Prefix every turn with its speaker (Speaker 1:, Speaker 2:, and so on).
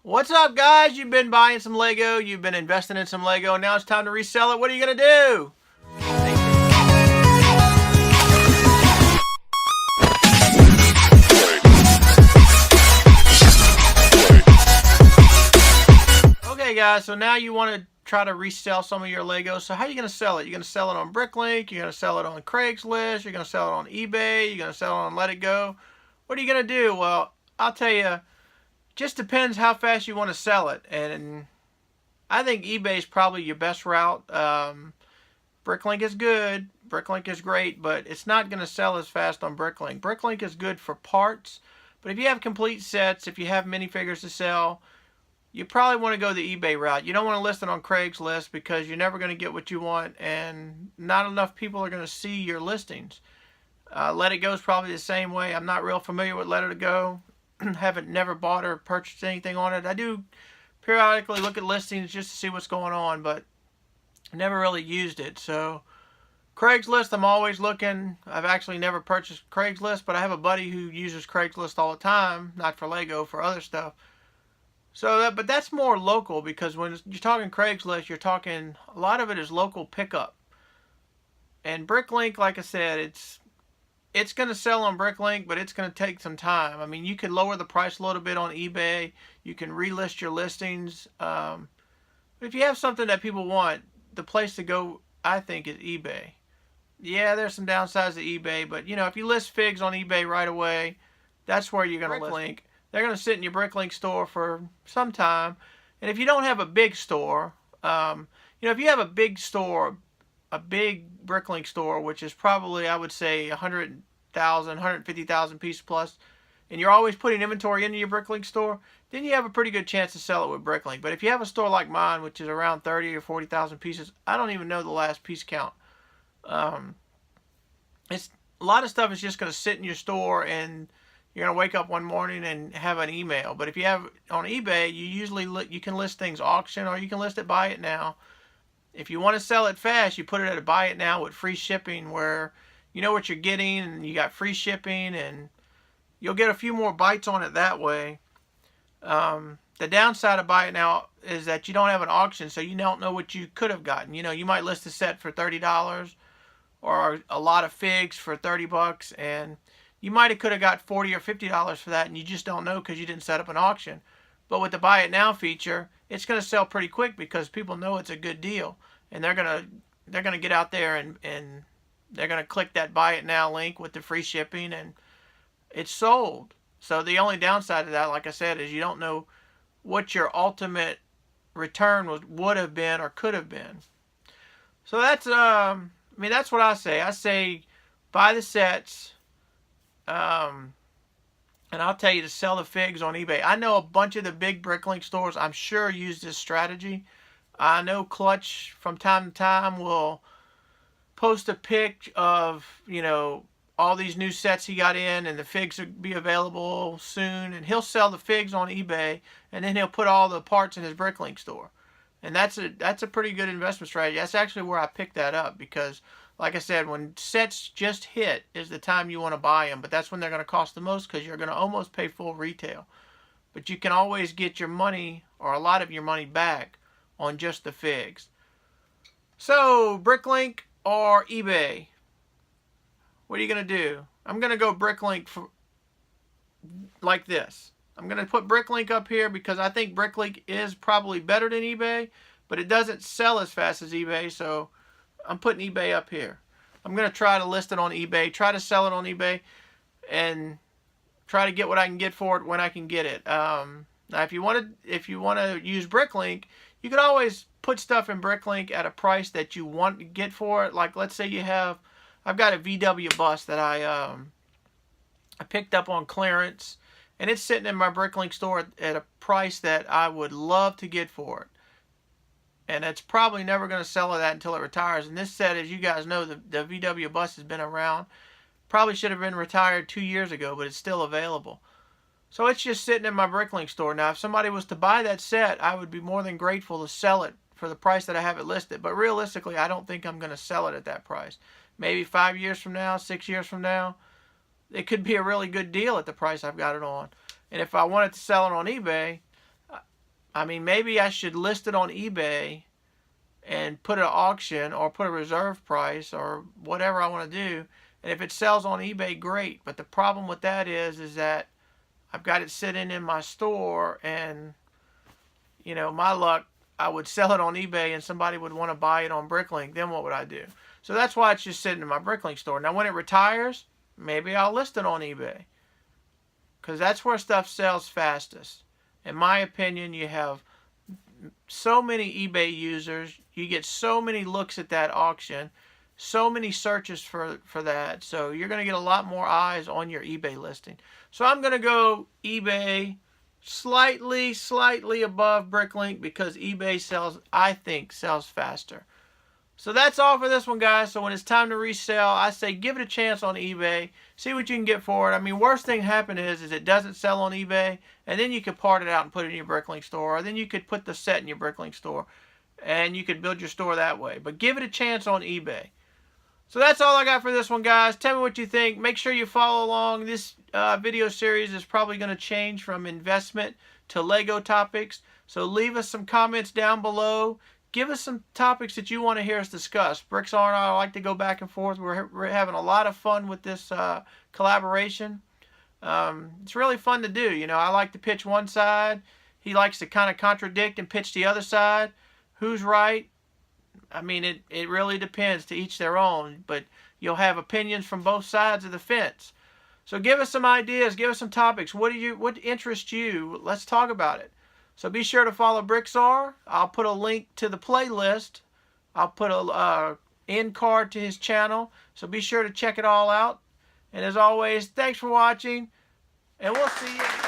Speaker 1: What's up, guys? You've been buying some Lego, you've been investing in some Lego, and now it's time to resell it. What are you going to do? Okay, guys, so now you want to try to resell some of your Legos. So how are you going to sell it? You're going to sell it on Bricklink, you're going to sell it on Craigslist, you're going to sell it on eBay, you're going to sell it on Let It Go. What are you going to do? Well, I'll tell you, just depends how fast you want to sell it. And I think eBay is probably your best route. Bricklink is good. Bricklink is great, but it's not going to sell as fast on Bricklink. Bricklink is good for parts, but if you have complete sets, if you have minifigures to sell, you probably want to go the eBay route. You don't want to list it on Craigslist because you're never going to get what you want, and not enough people are going to see your listings. Let It Go is probably the same way. I'm not real familiar with Let It Go. Haven't never bought or purchased anything on it. I do periodically look at listings just to see what's going on, but never really used it. So Craigslist, I'm always looking. I've actually never purchased Craigslist, but I have a buddy who uses Craigslist all the time, not for Lego, for other stuff. So but that's more local, because when you're talking Craigslist, you're talking, a lot of it is local pickup. And Bricklink, like I said, it's going to sell on Bricklink, but it's going to take some time. I mean, you could lower the price a little bit on eBay. You can relist your listings. But if you have something that people want, the place to go, I think, is eBay. Yeah, there's some downsides to eBay, but, if you list figs on eBay right away, that's where you're going to Bricklink. They're going to sit in your Bricklink store for some time. And if you don't have a big store, if you have a big store, a big Bricklink store, which is probably, I would say, 100,000, 150,000 pieces plus, and you're always putting inventory into your Bricklink store, then you have a pretty good chance to sell it with Bricklink. But if you have a store like mine, which is around 30 or 40,000 pieces, I don't even know the last piece count. It's a lot of stuff is just going to sit in your store, and you're going to wake up one morning and have an email. But if you have on eBay, you can list things auction, or you can list it buy it now. If you want to sell it fast, you put it at a buy it now with free shipping, where you know what you're getting and you got free shipping, and you'll get a few more bites on it that way. The downside of buy it now is that you don't have an auction, so you don't know what you could have gotten. You might list a set for $30 or a lot of figs for $30, and you might have could have got $40 or $50 for that, and you just don't know because you didn't set up an auction. But with the buy it now feature, it's going to sell pretty quick because people know it's a good deal, and they're gonna get out there and they're gonna click that buy it now link with the free shipping, and it's sold. So the only downside of that, like I said, is you don't know what your ultimate return would have been or could have been. So that's that's what I say. I say buy the sets. And I'll tell you to sell the figs on eBay. I know a bunch of the big Bricklink stores, I'm sure, use this strategy. I know Clutch from time to time will post a pic of, all these new sets he got in, and the figs will be available soon. And he'll sell the figs on eBay, and then he'll put all the parts in his Bricklink store. And that's a pretty good investment strategy. That's actually where I picked that up, because like I said, when sets just hit is the time you want to buy them, but that's when they're going to cost the most, because you're going to almost pay full retail. But you can always get your money, or a lot of your money, back on just the figs. So, Bricklink or eBay? What are you going to do? I'm going to go Bricklink like this. I'm going to put Bricklink up here because I think Bricklink is probably better than eBay, but it doesn't sell as fast as eBay, so I'm putting eBay up here. I'm going to try to list it on eBay, try to sell it on eBay, and try to get what I can get for it when I can get it. Now, if you want to use Bricklink, you can always put stuff in Bricklink at a price that you want to get for it. Like, let's say I've got a VW bus that I picked up on clearance, and it's sitting in my Bricklink store at a price that I would love to get for it. And it's probably never going to sell at that until it retires. And this set, as you guys know, the VW bus has been around. Probably should have been retired 2 years ago, but it's still available. So it's just sitting in my Bricklink store. Now, if somebody was to buy that set, I would be more than grateful to sell it for the price that I have it listed. But realistically, I don't think I'm going to sell it at that price. Maybe 5 years from now, 6 years from now, it could be a really good deal at the price I've got it on. And if I wanted to sell it on eBay, I mean, maybe I should list it on eBay and put it at auction or put a reserve price or whatever I want to do. And if it sells on eBay, great. But the problem with that is that I've got it sitting in my store, and you know, my luck, I would sell it on eBay and somebody would want to buy it on Bricklink. Then what would I do? So that's why it's just sitting in my Bricklink store. Now when it retires, maybe I'll list it on eBay, because that's where stuff sells fastest. In my opinion, you have so many eBay users, you get so many looks at that auction, so many searches for that, so you're going to get a lot more eyes on your eBay listing. So I'm going to go eBay slightly above Bricklink, because eBay sells, I think, sells faster. So that's all for this one, guys. So when it's time to resell, I say give it a chance on eBay. See what you can get for it. I mean, worst thing happen is it doesn't sell on eBay, and then you could part it out and put it in your Bricklink store, or then you could put the set in your Bricklink store, and you could build your store that way. But give it a chance on eBay. So that's all I got for this one, guys. Tell me what you think. Make sure you follow along. This video series is probably going to change from investment to Lego topics. So leave us some comments down below. Give us some topics that you want to hear us discuss. Bricktsar and I like to go back and forth. We're having a lot of fun with this collaboration. It's really fun to do. You know, I like to pitch one side. He likes to kind of contradict and pitch the other side. Who's right? I mean, it really depends, to each their own. But you'll have opinions from both sides of the fence. So give us some ideas. Give us some topics. What interests you? Let's talk about it. So be sure to follow Bricktsar. I'll put a link to the playlist. I'll put a end card to his channel. So be sure to check it all out. And as always, thanks for watching. And we'll see you.